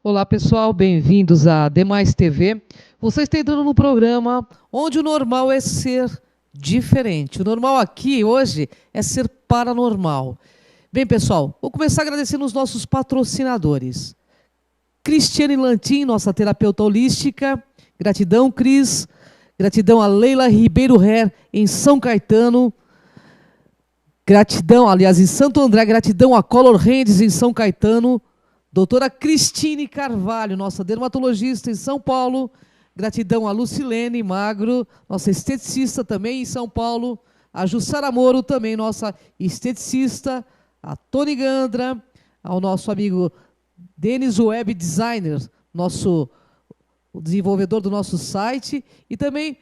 Olá pessoal, bem-vindos à Demais TV. Você está entrando no programa onde o normal é ser diferente. O normal aqui hoje é ser paranormal. Bem pessoal, vou começar agradecendo os nossos patrocinadores. Cristiane Lantin, nossa terapeuta holística. Gratidão, Cris. Gratidão a Leila Ribeiro Her, em São Caetano. Gratidão, aliás, em Santo André. Gratidão a Color Hands, em São Caetano. Doutora Cristine Carvalho, nossa dermatologista em São Paulo. Gratidão a Lucilene Magro, nossa esteticista também em São Paulo. A Jussara Moro, também nossa esteticista. A Tony Gandra, ao nosso amigo Denis Web Designer, o desenvolvedor do nosso site. E também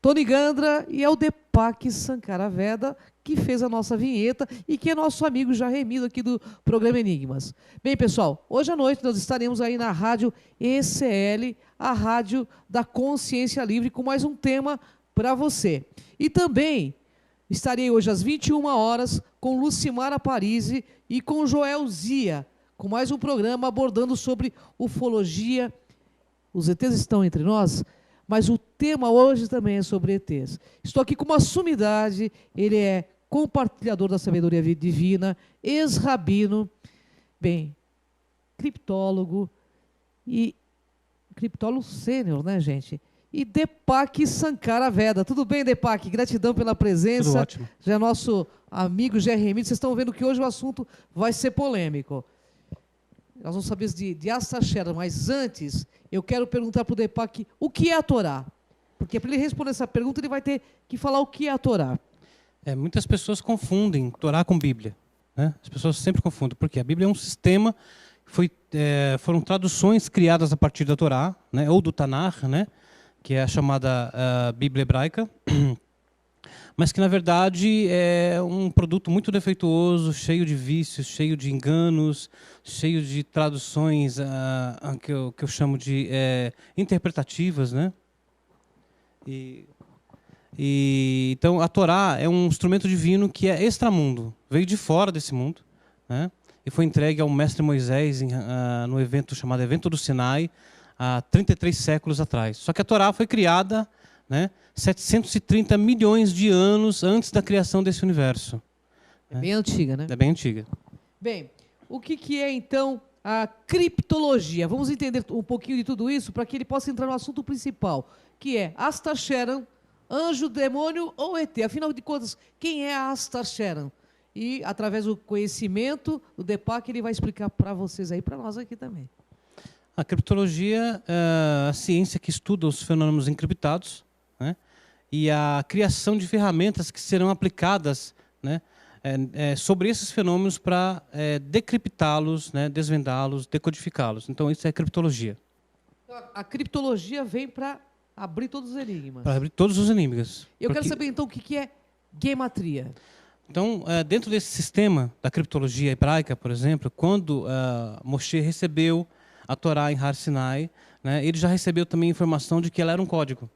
Tony Gandra e ao Deepak Sankaraveda, que fez a nossa vinheta e que é nosso amigo já remido aqui do programa Enigmas. Bem, pessoal, hoje à noite nós estaremos aí na Rádio ECL, a Rádio da Consciência Livre, com mais um tema para você. E também estarei hoje às 21 horas com Lucimara Parisi e com Joel Zia, com mais um programa abordando sobre ufologia. Os ETs estão entre nós, mas o tema hoje também é sobre ETs. Estou aqui com uma sumidade, ele é compartilhador da sabedoria divina, ex-rabino, bem, criptólogo sênior, né, gente? E Deepak Sankaraveda. Tudo bem, Deepak? Gratidão pela presença. Tudo ótimo. Já é nosso amigo Jeremias. Vocês estão vendo que hoje o assunto vai ser polêmico. Nós vamos saber de Astaxerxes, mas antes eu quero perguntar para o Deepak o que é a Torá. Porque para ele responder essa pergunta, ele vai ter que falar o que é a Torá. Muitas pessoas confundem Torá com Bíblia, né? As pessoas sempre confundem, porque a Bíblia é um sistema, foram traduções criadas a partir da Torá, né? Ou do Tanakh, né? Que é a chamada Bíblia hebraica, mas que, na verdade, é um produto muito defeituoso, cheio de vícios, cheio de enganos, cheio de traduções que eu chamo de interpretativas, né? Então, a Torá é um instrumento divino que é extramundo, veio de fora desse mundo, né? E foi entregue ao mestre Moisés no evento chamado Evento do Sinai, há 33 séculos atrás. Só que a Torá foi criada, né, 730 milhões de anos antes da criação desse universo. É bem antiga, né? É bem antiga. Bem, o que é, então, a criptologia? Vamos entender um pouquinho de tudo isso para que ele possa entrar no assunto principal, que é Astaxerxes, anjo, demônio ou ET? Afinal de contas, quem é Astaxerxes? E, através do conhecimento do Deepak, ele vai explicar para vocês aí, para nós aqui também. A criptologia é a ciência que estuda os fenômenos encriptados, né, e a criação de ferramentas que serão aplicadas, né, sobre esses fenômenos para decriptá-los, né, desvendá-los, decodificá-los. Então, isso é criptologia. A criptologia vem para abrir todos os enigmas. Para abrir todos os enigmas. Eu quero saber, então, o que é gematria. Então, dentro desse sistema da criptologia hebraica, por exemplo, quando Moshe recebeu a Torá em Har Sinai, né, ele já recebeu também a informação de que ela era um código.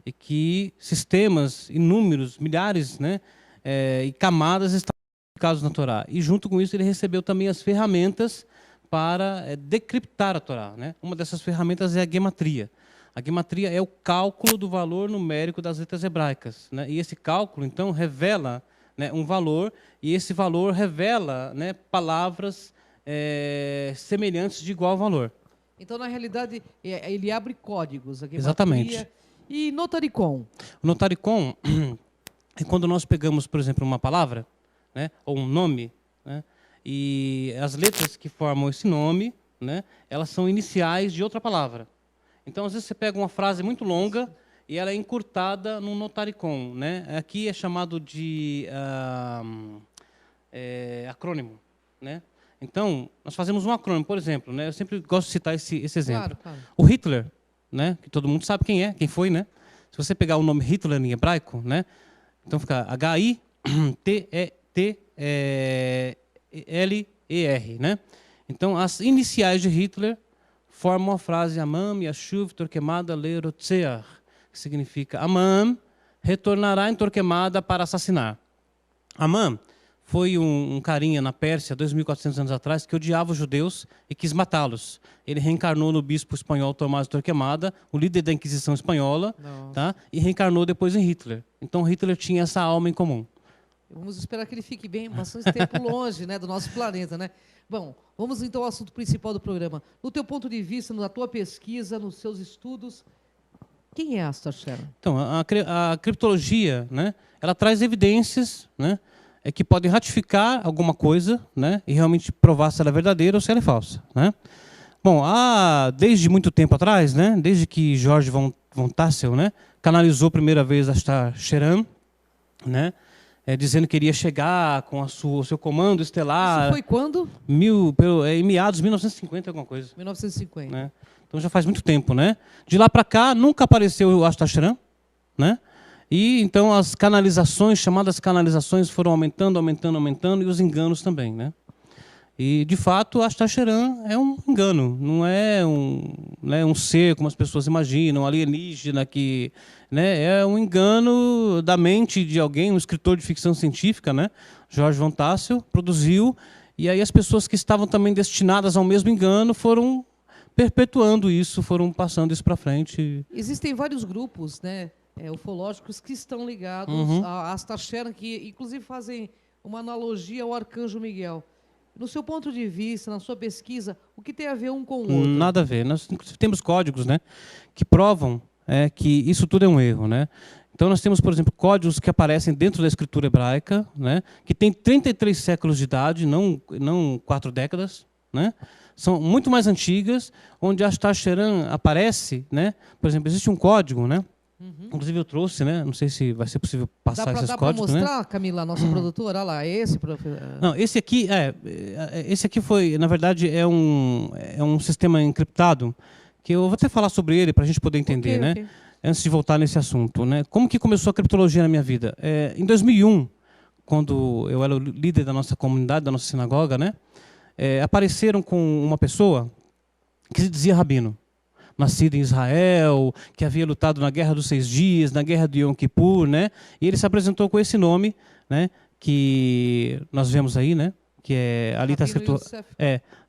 E que sistemas inúmeros, milhares, né, e camadas estavam codificados na Torá. E junto com isso ele recebeu também as ferramentas para decriptar a Torá, né? Uma dessas ferramentas é a gematria. A gematria é o cálculo do valor numérico das letras hebraicas, né? E esse cálculo, então, revela, né, um valor, e esse valor revela, né, palavras semelhantes de igual valor. Então, na realidade, ele abre códigos. A gematria. Exatamente. E Notaricon? O Notaricon é quando nós pegamos, por exemplo, uma palavra, né, ou um nome, né, e as letras que formam esse nome, né, elas são iniciais de outra palavra. Então, às vezes, você pega uma frase muito longa e ela é encurtada no Notaricon, né? Aqui é chamado de acrônimo, né? Então, nós fazemos um acrônimo, por exemplo, né? Eu sempre gosto de citar esse exemplo. Claro, claro. O Hitler, né? Que todo mundo sabe quem foi, né? Se você pegar o nome Hitler em hebraico, né? Então fica H-I-T-L-E-R, né? Então, as iniciais de Hitler formam a frase Amam Yashuv Torquemada Leirotzeach, que significa Amam retornará em Torquemada para assassinar. Amam foi um carinha na Pérsia, 2.400 anos atrás, que odiava os judeus e quis matá-los. Ele reencarnou no bispo espanhol Tomás de Torquemada, o líder da Inquisição espanhola, tá? E reencarnou depois em Hitler. Então Hitler tinha essa alma em comum. Vamos esperar que ele fique bem bastante tempo longe, né, do nosso planeta, né? Bom, vamos então ao assunto principal do programa. No teu ponto de vista, na tua pesquisa, nos seus estudos, quem é Astar Sharon? Então, a criptologia, né, ela traz evidências, né, que podem ratificar alguma coisa, né, e realmente provar se ela é verdadeira ou se ela é falsa, né? Bom, desde muito tempo atrás, né, desde que George von Tassel, né, canalizou a primeira vez Astar Sharon, né, dizendo que iria chegar com o seu comando estelar. Isso foi quando? Em meados de 1950, alguma coisa. 1950. Né? Então já faz muito tempo, né? De lá para cá nunca apareceu o Astar Sharon, né? E então as canalizações, chamadas canalizações, foram aumentando e os enganos também, né? E de fato, Astar Sharon é um engano, não é um ser como as pessoas imaginam, alienígena que, né, é um engano da mente de alguém, um escritor de ficção científica, né? George von Tassel produziu, e aí as pessoas que estavam também destinadas ao mesmo engano foram perpetuando isso, foram passando isso para frente. Existem vários grupos, né, ufológicos que estão ligados a Astar Sharon, que inclusive fazem uma analogia ao Arcanjo Miguel. No seu ponto de vista, na sua pesquisa, o que tem a ver um com o outro? Nada a ver. Nós temos códigos, né, que provam que isso tudo é um erro, né? Então nós temos, por exemplo, códigos que aparecem dentro da escritura hebraica, né, que tem 33 séculos de idade, não 4 décadas, né? São muito mais antigas, onde Astar Sharon aparece, né? Por exemplo, existe um código, né? Inclusive eu trouxe, né? Não sei se vai ser possível passar esses códigos, né? Dá para mostrar, Camila, nossa produtora? Olha lá, esse... Não, esse aqui foi, na verdade, é um sistema encriptado, que eu vou até falar sobre ele para a gente poder entender, né? Okay. Antes de voltar nesse assunto, né? Como que começou a criptologia na minha vida? Em 2001, quando eu era o líder da nossa comunidade, da nossa sinagoga, né? Apareceram com uma pessoa que se dizia rabino, nascido em Israel, que havia lutado na Guerra dos 6 Dias, na Guerra de Yom Kippur, né? E ele se apresentou com esse nome, né? Que nós vemos aí, né? Que ali está escrito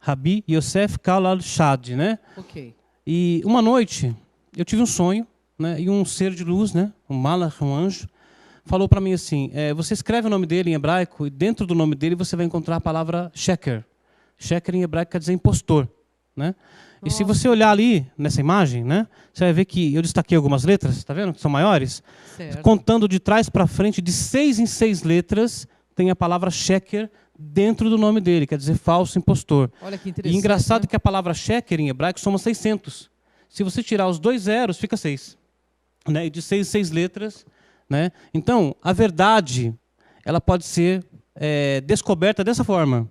Rabi Yosef Kalal Shad, né? Ok. E uma noite eu tive um sonho, né? E um ser de luz, né? Um malach, um anjo, falou para mim assim: você escreve o nome dele em hebraico e dentro do nome dele você vai encontrar a palavra sheker. Sheker em hebraico quer dizer impostor, né? E se você olhar ali nessa imagem, né, você vai ver que eu destaquei algumas letras, está vendo? Que são maiores. Certo. Contando de trás para frente, de 6 em 6 letras, tem a palavra sheker dentro do nome dele, quer dizer falso impostor. Olha que interessante. E engraçado, né? que a palavra sheker em hebraico soma 600. Se você tirar os 2 zeros, fica 6. Né? E de 6 em 6 letras. Né? Então, a verdade, ela pode ser descoberta dessa forma.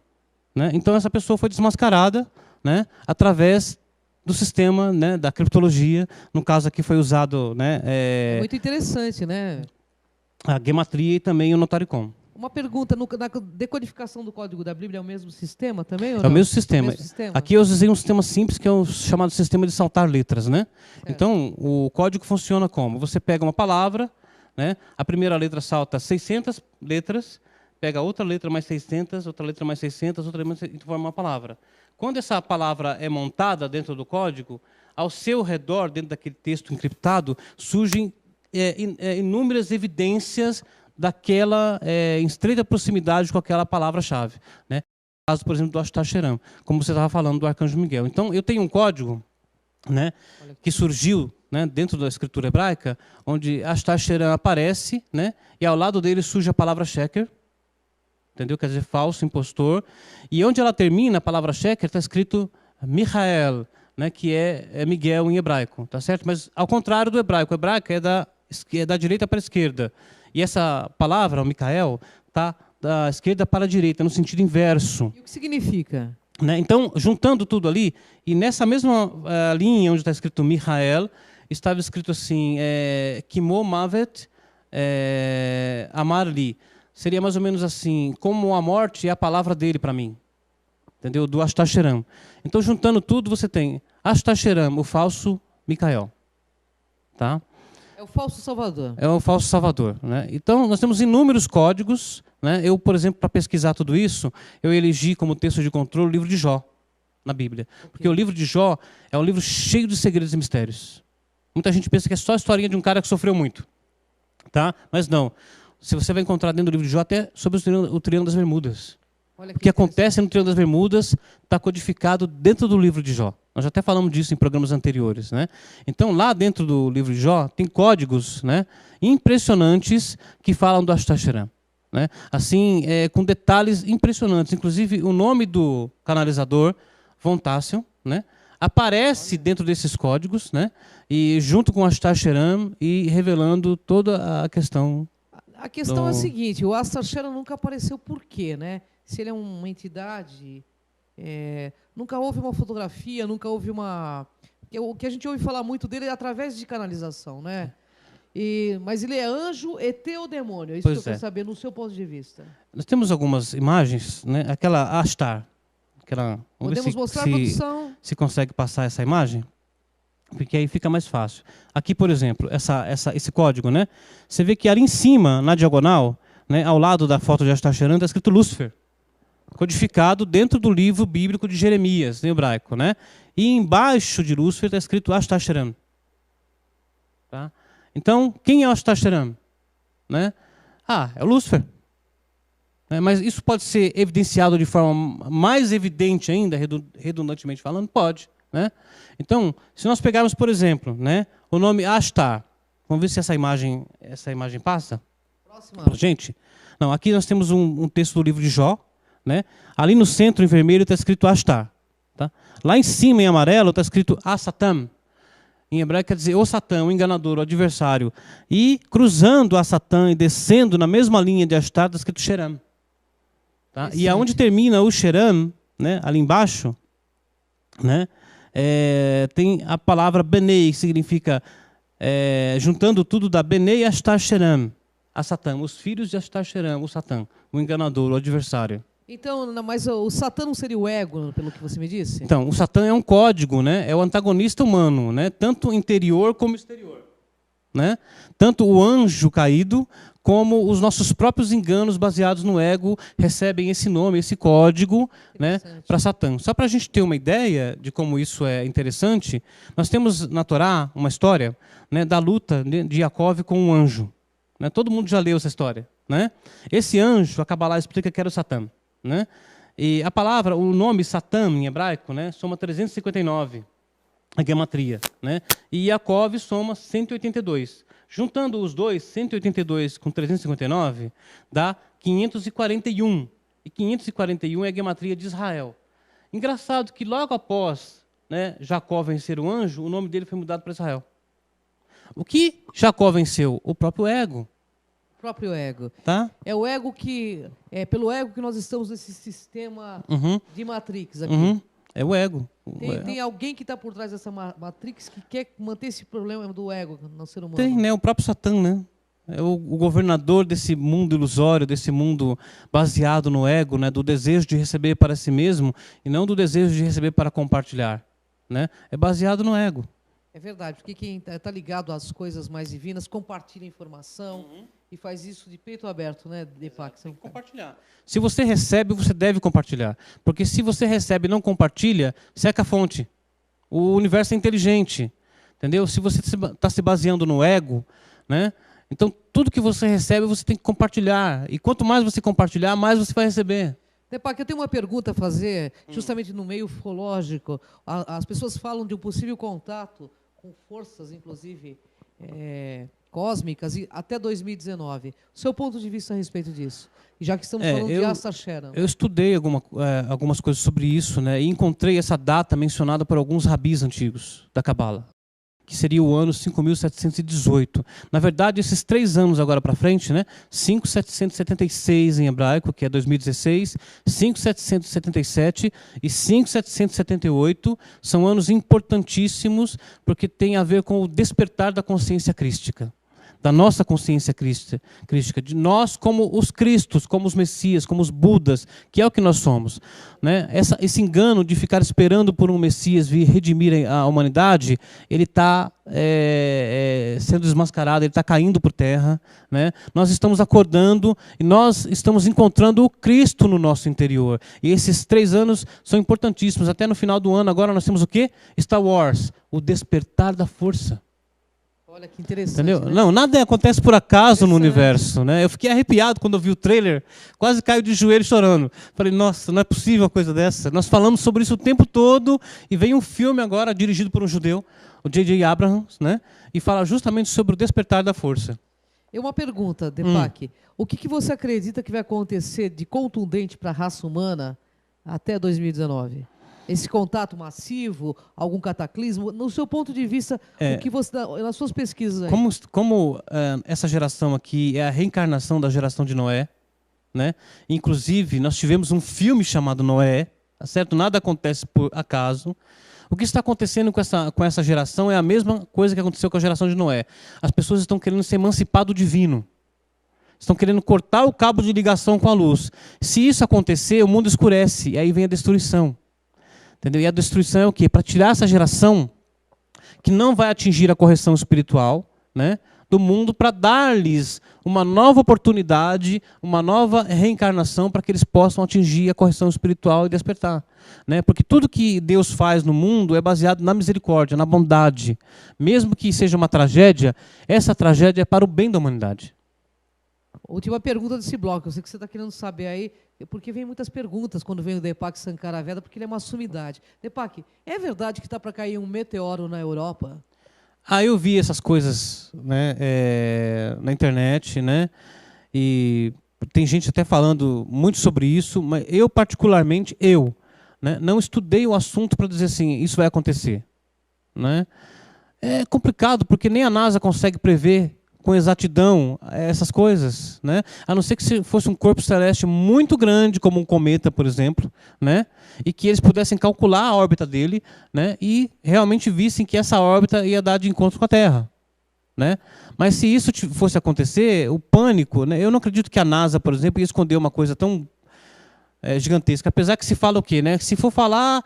Né? Então, essa pessoa foi desmascarada, né, através do sistema, né, da criptologia. No caso aqui foi usado, né, muito interessante, né? A gematria e também o notaricon. Uma pergunta, na decodificação do código da Bíblia é o mesmo sistema também? Ou é o mesmo sistema. sistema. Aqui eu usei um sistema simples, que é o chamado sistema de saltar letras, né? Então, o código funciona como? Você pega uma palavra, né, a primeira letra salta 600 letras, pega outra letra mais 600, outra letra mais 600, outra letra mais 600, e forma uma palavra. Quando essa palavra é montada dentro do código, ao seu redor, dentro daquele texto encriptado, surgem inúmeras evidências daquela em estreita proximidade com aquela palavra-chave. Né? No caso, por exemplo, do Astar Sharon, como você estava falando do Arcanjo Miguel. Então, eu tenho um código, né, que surgiu, né, dentro da escritura hebraica, onde Astar Sharon aparece, né, e ao lado dele surge a palavra sheker, entendeu? Quer dizer falso, impostor. E onde ela termina, a palavra sheker, está escrito Michael, né, que é Miguel em hebraico, tá certo? Mas ao contrário do hebraico, o hebraico é da direita para a esquerda. E essa palavra, o Michael, está da esquerda para a direita, no sentido inverso. E o que significa? Né? Então, juntando tudo ali, e nessa mesma linha onde está escrito Michael, estava escrito assim, Kimo Mavet Amar Li. Seria mais ou menos assim, como a morte é a palavra dele para mim. Entendeu? Do Ashtasheram. Então, juntando tudo, você tem Ashtasheram, o falso Micael. Tá? É o falso salvador. É o falso salvador. Né? Então, nós temos inúmeros códigos. Né? Eu, por exemplo, para pesquisar tudo isso, eu elegi como texto de controle o livro de Jó, na Bíblia. Okay. Porque o livro de Jó é um livro cheio de segredos e mistérios. Muita gente pensa que é só a historinha de um cara que sofreu muito. Tá? Mas não. Se você vai encontrar dentro do livro de Jó até sobre o Triângulo das Bermudas. O que acontece no Triângulo das Bermudas está codificado dentro do livro de Jó. Nós já até falamos disso em programas anteriores. Né? Então, lá dentro do livro de Jó, tem códigos, né, impressionantes que falam do Ashtasheram. Né? Assim, com detalhes impressionantes. Inclusive, o nome do canalizador, Von Tassel, né, aparece dentro desses códigos, né, e junto com o Ashtasheram, e revelando toda a questão. A questão é a seguinte, o Ashtasheram nunca apareceu por quê? Né? Se ele é uma entidade, nunca houve uma fotografia, nunca houve uma... O que a gente ouve falar muito dele é através de canalização, né? Mas ele é anjo, ET ou demônio? É isso que eu quero saber, no seu ponto de vista. Nós temos algumas imagens, né? Aquela Ashtar. Podemos mostrar, produção? Se consegue passar essa imagem? Porque aí fica mais fácil. Aqui, por exemplo, esse código, né? Você vê que ali em cima, na diagonal, né, ao lado da foto de Ashtasheram, está escrito Lúcifer, codificado dentro do livro bíblico de Jeremias, em hebraico, né? E embaixo de Lúcifer está escrito Ashtasheram. Tá? Então, quem é o Ashtasheram? Né? É o Lúcifer. Mas isso pode ser evidenciado de forma mais evidente ainda, redundantemente falando? Pode. Né? Então, se nós pegarmos, por exemplo, né, o nome Ashtar, vamos ver se essa imagem passa? Próxima. Pra gente? Não, aqui nós temos um texto do livro de Jó. Né? Ali no centro, em vermelho, está escrito Ashtar. Tá? Lá em cima, em amarelo, está escrito Asatam. Em hebraico quer dizer o Satã, o enganador, o adversário. E cruzando a Satã e descendo na mesma linha de Ashtar, está escrito Sheram. Tá? E aonde termina o Sheram, né, ali embaixo, né, tem a palavra Benei, que significa, juntando tudo da Benei Ashtar Sheram, a Satã, os filhos de Ashtar Sheram, o Satã, o enganador, o adversário. Então, mas o Satã não seria o ego, pelo que você me disse? Então, o Satã é um código, né? É o antagonista humano, né? Tanto interior como exterior. Né? Tanto o anjo caído, como os nossos próprios enganos baseados no ego recebem esse nome, esse código, né, para Satã. Só para a gente ter uma ideia de como isso é interessante, nós temos na Torá uma história, né, da luta de Jacó com um anjo. Né? Todo mundo já leu essa história. Né? Esse anjo, a Kabbalah explica que era o Satã. Né? E a palavra, o nome Satã em hebraico, né, soma 359, a gematria. Né? E Jacó soma 182. Juntando os dois, 182 com 359, dá 541. E 541 é a gematria de Israel. Engraçado que logo após, né, Jacó vencer o anjo, o nome dele foi mudado para Israel. O que Jacó venceu? O próprio ego. O próprio ego. Tá? É o ego que... É pelo ego que nós estamos nesse sistema de Matrix aqui. É o ego. Tem alguém que está por trás dessa Matrix que quer manter esse problema do ego no ser humano? Tem, né? O próprio Satã, né? É o governador desse mundo ilusório, desse mundo baseado no ego, né? Do desejo de receber para si mesmo e não do desejo de receber para compartilhar. Né? É baseado no ego. É verdade, porque quem está ligado às coisas mais divinas compartilha informação e faz isso de peito aberto, né, Deepak? Tem que compartilhar. Se você recebe, você deve compartilhar. Porque se você recebe e não compartilha, seca a fonte. O universo é inteligente. Entendeu? Se você está se baseando no ego, né, então tudo que você recebe, você tem que compartilhar. E quanto mais você compartilhar, mais você vai receber. Deepak, eu tenho uma pergunta a fazer, justamente no meio ufológico. As pessoas falam de um possível contato com forças, inclusive, cósmicas, até 2019. O seu ponto de vista a respeito disso? Já que estamos falando de Ashtasheram. Eu estudei algumas coisas sobre isso, né, e encontrei essa data mencionada por alguns rabis antigos da Cabala. que seria o ano 5.718. Na verdade, esses 3 anos agora para frente, né, 5.776 em hebraico, que é 2016, 5.777 e 5.778 são anos importantíssimos, porque tem a ver com o despertar da consciência crística, da nossa consciência crística, de nós como os Cristos, como os Messias, como os Budas, que é o que nós somos. Né? Esse engano de ficar esperando por um Messias vir redimir a humanidade, ele está sendo desmascarado, ele está caindo por terra. Né? Nós estamos acordando e nós estamos encontrando o Cristo no nosso interior. E esses 3 anos são importantíssimos. Até no final do ano, agora nós temos o quê? Star Wars, o despertar da força. Olha que interessante. Entendeu? Né? Não, nada acontece por acaso no universo. Né? Eu fiquei arrepiado quando eu vi o trailer, quase caio de joelho chorando. Falei, nossa, não é possível uma coisa dessa. Nós falamos sobre isso o tempo todo e vem um filme agora dirigido por um judeu, o J.J. Abrams, né? E fala justamente sobre o despertar da força. E uma pergunta, Deepak. O que você acredita que vai acontecer de contundente para a raça humana até 2019? Esse contato massivo, algum cataclismo? No seu ponto de vista, o que você, nas suas pesquisas aí? Como essa geração aqui é a reencarnação da geração de Noé, né? Inclusive, nós tivemos um filme chamado Noé, tá certo? Nada acontece por acaso. O que está acontecendo com essa geração é a mesma coisa que aconteceu com a geração de Noé. As pessoas estão querendo se emancipar do divino. Estão querendo cortar o cabo de ligação com a luz. Se isso acontecer, o mundo escurece, e aí vem a destruição. Entendeu? E a destruição é o quê? Para tirar essa geração que não vai atingir a correção espiritual, né, do mundo, para dar-lhes uma nova oportunidade, uma nova reencarnação, para que eles possam atingir a correção espiritual e despertar. Né? Porque tudo que Deus faz no mundo é baseado na misericórdia, na bondade. Mesmo que seja uma tragédia, essa tragédia é para o bem da humanidade. Última pergunta desse bloco. Eu sei que você está querendo saber aí, porque vem muitas perguntas quando vem o Deepak Sankaraveda, porque ele é uma sumidade. Deepak, é verdade que está para cair um meteoro na Europa? Eu vi essas coisas, né, na internet, né, e tem gente até falando muito sobre isso, mas eu particularmente, né, não estudei o assunto para dizer assim, isso vai acontecer. Né? É complicado, porque nem a NASA consegue prever com exatidão essas coisas, né? A não ser que se fosse um corpo celeste muito grande, como um cometa, por exemplo, né? E que eles pudessem calcular a órbita dele, né? E realmente vissem que essa órbita ia dar de encontro com a Terra. Né? Mas se isso fosse acontecer, o pânico, né? Eu não acredito que a NASA, por exemplo, ia esconder uma coisa tão gigantesca. Apesar que se fala o quê? Né? Se for falar,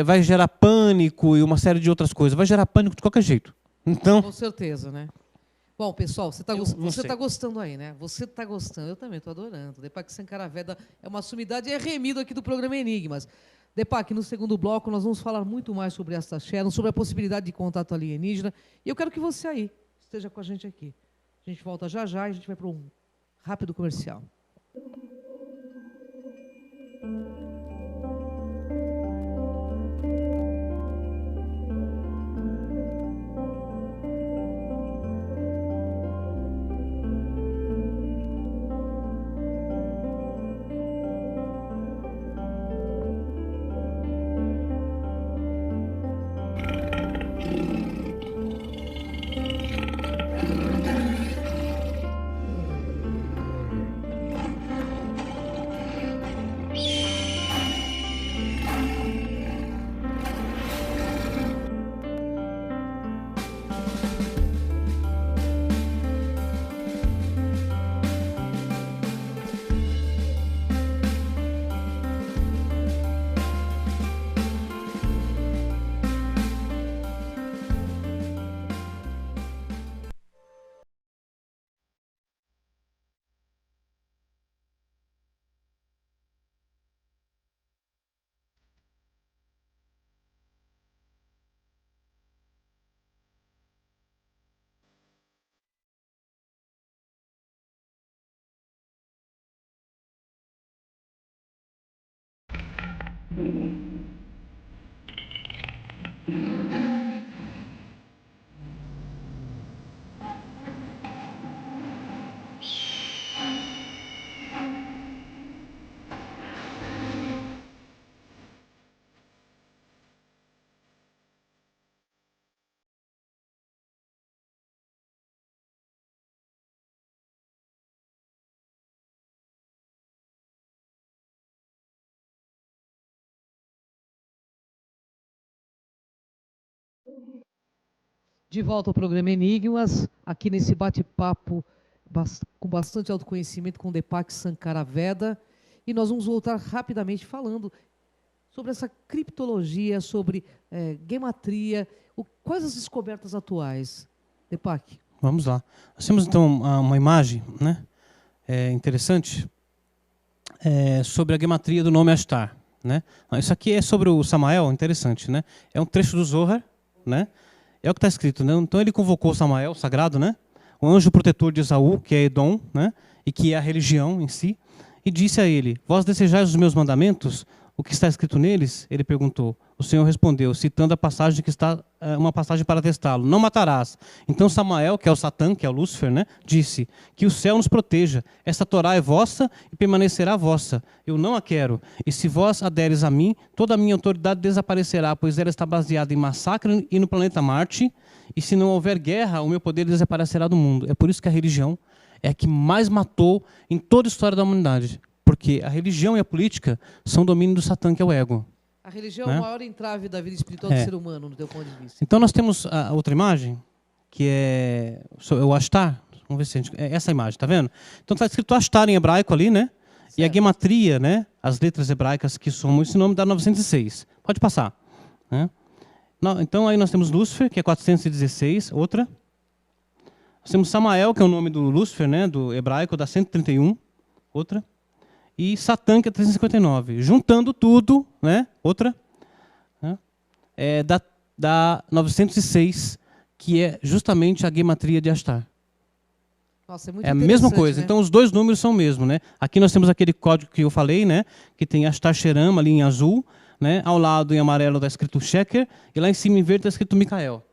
vai gerar pânico e uma série de outras coisas. Vai gerar pânico de qualquer jeito. Então, com certeza, né? Bom, pessoal, você está gostando aí, né? Você está gostando, eu também estou adorando. Deepak Sankaraveda é uma sumidade e é remido aqui do programa Enigmas. Deepak, no segundo bloco nós vamos falar muito mais sobre esta Sharon, sobre a possibilidade de contato alienígena. E eu quero que você aí esteja com a gente aqui. A gente volta já já e a gente vai para um rápido comercial. De volta ao programa Enigmas, aqui nesse bate-papo com bastante autoconhecimento com Deepak Sankaraveda. E nós vamos voltar rapidamente falando sobre essa criptologia, sobre gematria, quais as descobertas atuais. Deepak. Vamos lá. Nós temos então uma imagem, né, interessante sobre a gematria do nome Ashtar. Né? Isso aqui é sobre o Samael, interessante. Né? É um trecho do Zohar, né? É o que está escrito, né? Então ele convocou Samael, o sagrado, né? O anjo protetor de Esaú, que é Edom, né? E que é a religião em si, e disse a ele: vós desejais os meus mandamentos? O que está escrito neles? Ele perguntou. O Senhor respondeu, citando a passagem que está, uma passagem para testá-lo: não matarás. Então Samael, que é o Satã, que é o Lúcifer, né? Disse: que o céu nos proteja. Esta Torá é vossa e permanecerá vossa. Eu não a quero. E se vós a deres a mim, toda a minha autoridade desaparecerá, pois ela está baseada em massacre e no planeta Marte. E se não houver guerra, o meu poder desaparecerá do mundo. É por isso que a religião é a que mais matou em toda a história da humanidade. Porque a religião e a política são domínio do Satã, que é o ego. A religião é o maior entrave da vida espiritual do ser humano, no teu ponto de vista. Então nós temos a outra imagem, que é o Ashtar. Vamos ver se a gente... É essa imagem, tá vendo? Então está escrito Ashtar em hebraico ali, né? Certo. E a gematria, né? As letras hebraicas que somam esse nome dá 906. Pode passar. Né? Então aí nós temos Lúcifer, que é 416, outra. Nós temos Samael, que é o nome do Lúcifer, né? Do hebraico, dá 131, outra. E Satã, que é 359. Juntando tudo, né? Outra, né? Dá 906, que é justamente a gematria de Ashtar. Nossa, é muito a mesma coisa. Né? Então os dois números são o mesmo, né? Aqui nós temos aquele código que eu falei, né? Que tem Ashtar Sheram ali em azul, né? Ao lado em amarelo está escrito Sheker e lá em cima em verde está escrito Micael.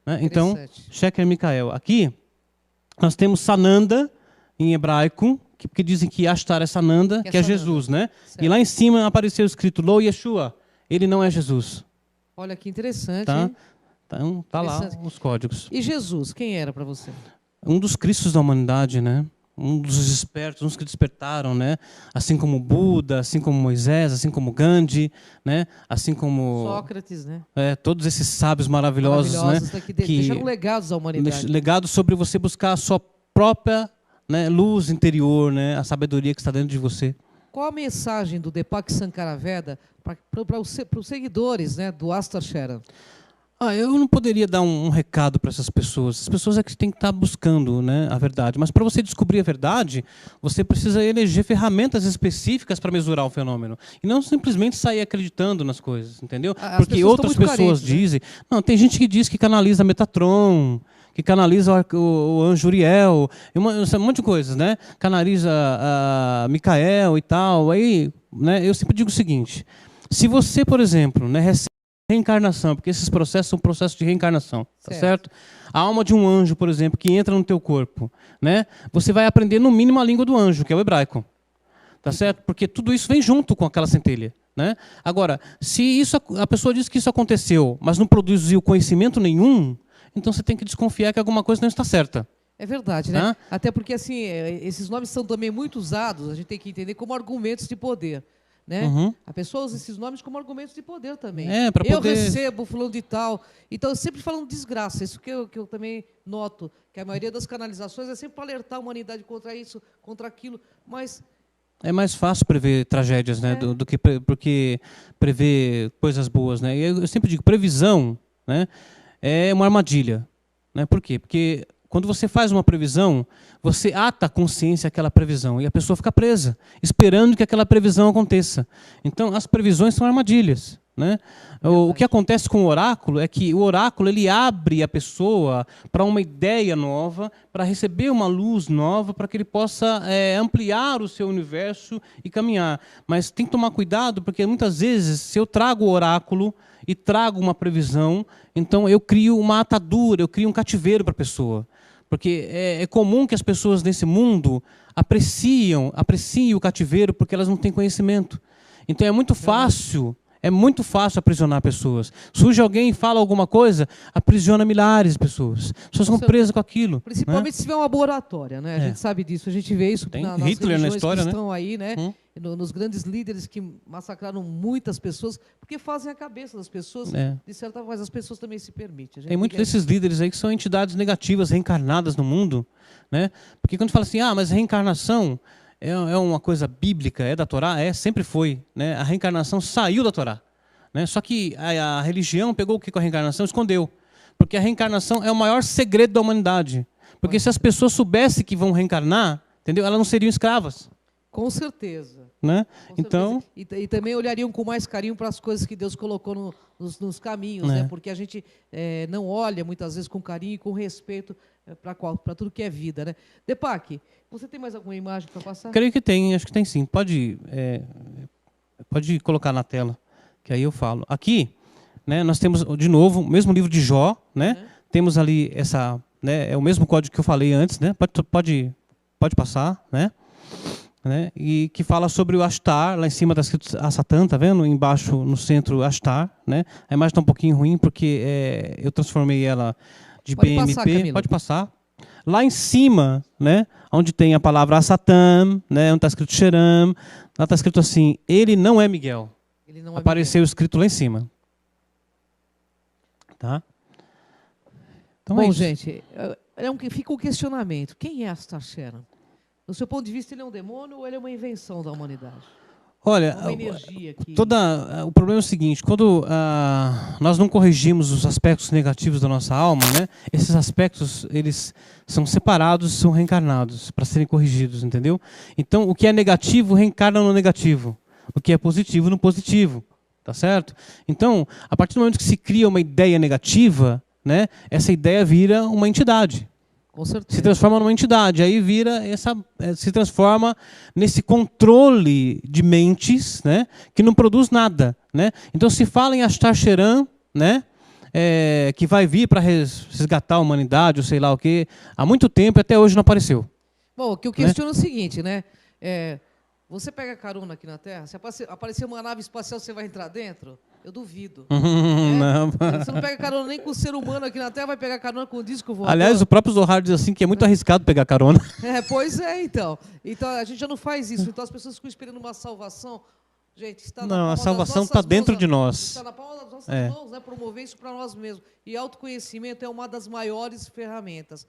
Né? Então, Sheker e Micael. Aqui nós temos Sananda em hebraico, porque dizem que Ashtar é Sananda, que é Jesus, né? Certo. E lá em cima apareceu escrito Lo Yeshua, ele não é Jesus. Olha que interessante. Tá? Então, tá lá os códigos. E Jesus, quem era para você? Um dos cristos da humanidade, né? Um dos espertos, uns que despertaram, né? Assim como Buda, assim como Moisés, assim como Gandhi, né? Assim como Sócrates, né? Todos esses sábios maravilhosos, né? Que deixaram legados à humanidade. Legados sobre você buscar a sua própria, né, luz interior, né? A sabedoria que está dentro de você. Qual a mensagem do Deepak Sankaraveda para os seguidores, né, do Ashtar Sheram? Eu não poderia dar um recado para essas pessoas. As pessoas é que têm que estar buscando, né, a verdade. Mas para você descobrir a verdade, você precisa eleger ferramentas específicas para mesurar o fenômeno. E não simplesmente sair acreditando nas coisas, entendeu? Porque outras pessoas dizem... Né? Não, tem gente que diz que canaliza Metatron, que canaliza o anjo Uriel, um monte de coisas, né? Canaliza Micael e tal. Aí, né, eu sempre digo o seguinte: se você, por exemplo, né, recebe reencarnação, porque esses processos são processos de reencarnação, tá certo? A alma de um anjo, por exemplo, que entra no teu corpo, né? Você vai aprender no mínimo a língua do anjo, que é o hebraico, tá certo? Porque tudo isso vem junto com aquela centelha, né? Agora, se a pessoa diz que isso aconteceu, mas não produziu conhecimento nenhum, então você tem que desconfiar que alguma coisa não está certa. É verdade, né? Até porque assim, esses nomes são também muito usados, a gente tem que entender como argumentos de poder. Né? A pessoa usa esses nomes como argumentos de poder também. Eu recebo fulano de tal. Então, sempre falando desgraça. Isso que eu também noto, que a maioria das canalizações é sempre para alertar a humanidade contra isso, contra aquilo. Mas é mais fácil prever tragédias, né, do que prever coisas boas, né? E eu sempre digo, previsão, né, é uma armadilha. Né? Por quê? Porque quando você faz uma previsão, você ata a consciência àquela previsão e a pessoa fica presa, esperando que aquela previsão aconteça. Então, as previsões são armadilhas. Né? O que acontece com o oráculo é que o oráculo ele abre a pessoa para uma ideia nova, para receber uma luz nova, para que ele possa ampliar o seu universo e caminhar. Mas tem que tomar cuidado, porque muitas vezes, se eu trago o oráculo e trago uma previsão, então eu crio uma atadura, eu crio um cativeiro para a pessoa. Porque é comum que as pessoas nesse mundo apreciem o cativeiro porque elas não têm conhecimento. Então é muito fácil aprisionar pessoas. Surge alguém e fala alguma coisa, aprisiona milhares de pessoas. As pessoas são presas com aquilo. Principalmente se tiver uma boa oratória, né? A gente sabe disso, a gente vê isso tem nas Hitler na história, que estão aí, né? nos grandes líderes que massacraram muitas pessoas, porque fazem a cabeça das pessoas, de certa forma, as pessoas também se permitem. Tem muitos desses líderes aí que são entidades negativas, reencarnadas no mundo, né? Porque quando fala assim, mas reencarnação é uma coisa bíblica, é da Torá, sempre foi, né? A reencarnação saiu da Torá, né? Só que a religião pegou o que com a reencarnação? Escondeu. Porque a reencarnação é o maior segredo da humanidade. Porque se as pessoas soubessem que vão reencarnar, entendeu? Elas não seriam escravas. Com certeza. Né? Com então certeza. E também olhariam com mais carinho para as coisas que Deus colocou nos caminhos, né? Porque a gente não olha muitas vezes com carinho e com respeito para tudo que é vida, né? Depac, você tem mais alguma imagem para passar? Creio que tem, acho que tem sim. Pode colocar na tela, que aí eu falo. Aqui, né, nós temos de novo o mesmo livro de Jó, né? Temos ali essa, né, é o mesmo código que eu falei antes, né? Pode passar, né? E que fala sobre o Ashtar, lá em cima está escrito a Satã, tá vendo? Embaixo, no centro, Ashtar, né? A imagem está um pouquinho ruim porque eu transformei ela de BMP. Pode passar. Lá em cima, né, onde tem a palavra Satã, né, onde está escrito Xeram, lá está escrito assim, ele não é Miguel. Ele não é Apareceu Miguel. escrito lá em cima. Tá? Então bom, gente, fica o questionamento. Quem é Ashtar Sheran? Do seu ponto de vista, ele é um demônio ou ele é uma invenção da humanidade? Olha, uma energia que... o problema é o seguinte, quando nós não corrigimos os aspectos negativos da nossa alma, né, esses aspectos eles são separados e são reencarnados para serem corrigidos, entendeu? Então, o que é negativo reencarna no negativo, o que é positivo no positivo, tá certo? Então, a partir do momento que se cria uma ideia negativa, né, essa ideia vira uma entidade. Se transforma numa entidade, aí se transforma nesse controle de mentes, né, que não produz nada, né? Então se fala em Ashtar Sheran, né, que vai vir para resgatar a humanidade, ou sei lá o quê, há muito tempo e até hoje não apareceu. Bom, o que eu questiono é o seguinte, né? Você pega carona aqui na Terra, se aparecer uma nave espacial, você vai entrar dentro? Eu duvido. Não. Você não pega carona nem com o ser humano aqui na Terra, vai pegar carona com o disco voador. Aliás, o próprio Zohar diz assim que é muito arriscado pegar carona. Pois é, então. Então a gente já não faz isso. Então as pessoas ficam esperando uma salvação. Gente, está na palma a salvação está dentro de nós. Está na palma das nossas mãos, né? Promover isso para nós mesmos. E autoconhecimento é uma das maiores ferramentas.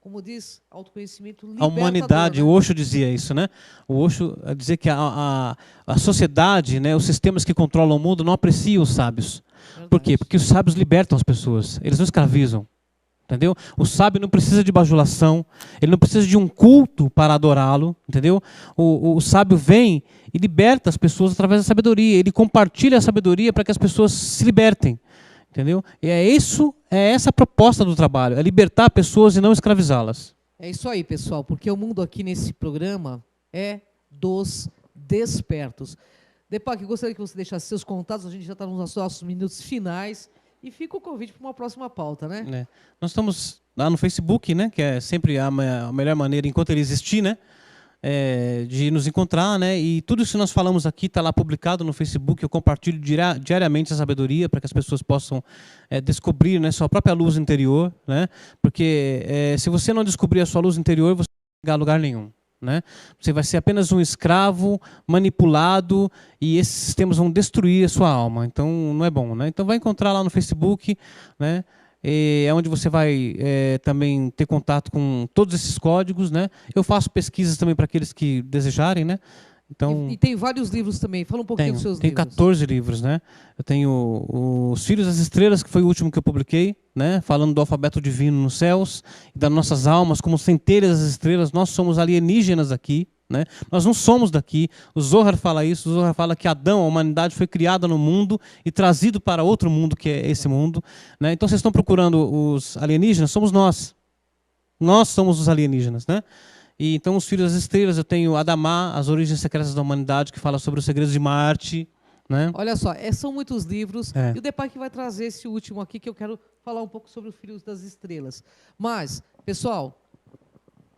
Como diz, autoconhecimento libertador. A humanidade, né? O Osho dizia isso, né? O Osho dizia que a sociedade, né, os sistemas que controlam o mundo não apreciam os sábios. Verdade. Por quê? Porque os sábios libertam as pessoas, eles não escravizam. Entendeu? O sábio não precisa de bajulação, ele não precisa de um culto para adorá-lo, entendeu? O sábio vem e liberta as pessoas através da sabedoria, ele compartilha a sabedoria para que as pessoas se libertem. Entendeu? E é essa a proposta do trabalho, é libertar pessoas e não escravizá-las. É isso aí, pessoal, porque o mundo aqui nesse programa é dos despertos. Depac, gostaria que você deixasse seus contatos, a gente já está nos nossos minutos finais, e fica o convite para uma próxima pauta, né? Nós estamos lá no Facebook, né, que é sempre a melhor maneira, enquanto ele existir, né? De nos encontrar, né? E tudo isso que nós falamos aqui está lá publicado no Facebook. Eu compartilho diariamente a sabedoria para que as pessoas possam descobrir, né, sua própria luz interior, né? Porque se você não descobrir a sua luz interior, você não vai chegar a lugar nenhum, né? Você vai ser apenas um escravo manipulado e esses sistemas vão destruir a sua alma. Então não é bom, né? Então vai encontrar lá no Facebook, né? É onde você vai também ter contato com todos esses códigos, né? Eu faço pesquisas também para aqueles que desejarem, né? Então, e tem vários livros também. Fala um pouquinho dos seus livros. Tenho 14 livros, né? Eu tenho Os Filhos das Estrelas, que foi o último que eu publiquei, né? Falando do alfabeto divino nos céus e das nossas almas como centelhas das estrelas. Nós somos alienígenas aqui, né? Nós não somos daqui. O Zohar fala isso. O Zohar fala que Adão, a humanidade, foi criada no mundo e trazido para outro mundo, que é esse mundo, né? Então vocês estão procurando os alienígenas? Somos nós. Nós somos os alienígenas, né? E então Os Filhos das Estrelas, eu tenho Adamá, As Origens Secretas da Humanidade, que fala sobre os segredos de Marte, né? Olha só, são muitos livros. E o Depac vai trazer esse último aqui, que eu quero falar um pouco sobre Os Filhos das Estrelas. Mas, pessoal,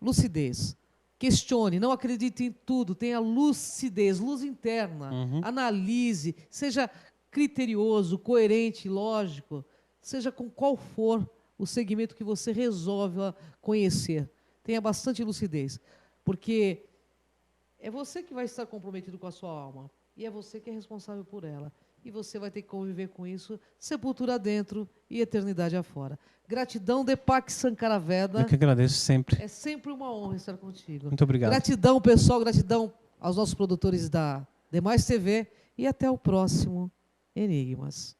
lucidez. Questione, não acredite em tudo, tenha lucidez, luz interna, analise, seja criterioso, coerente, lógico, seja com qual for o segmento que você resolve conhecer. Tenha bastante lucidez, porque É você que vai estar comprometido com a sua alma. E é você que é responsável por ela. E você vai ter que conviver com isso, sepultura dentro e eternidade afora. Gratidão, Deepak Sankaraveda. Eu que agradeço sempre. É sempre uma honra estar contigo. Muito obrigado. Gratidão, pessoal. Gratidão aos nossos produtores da Demais TV. E até o próximo Enigmas.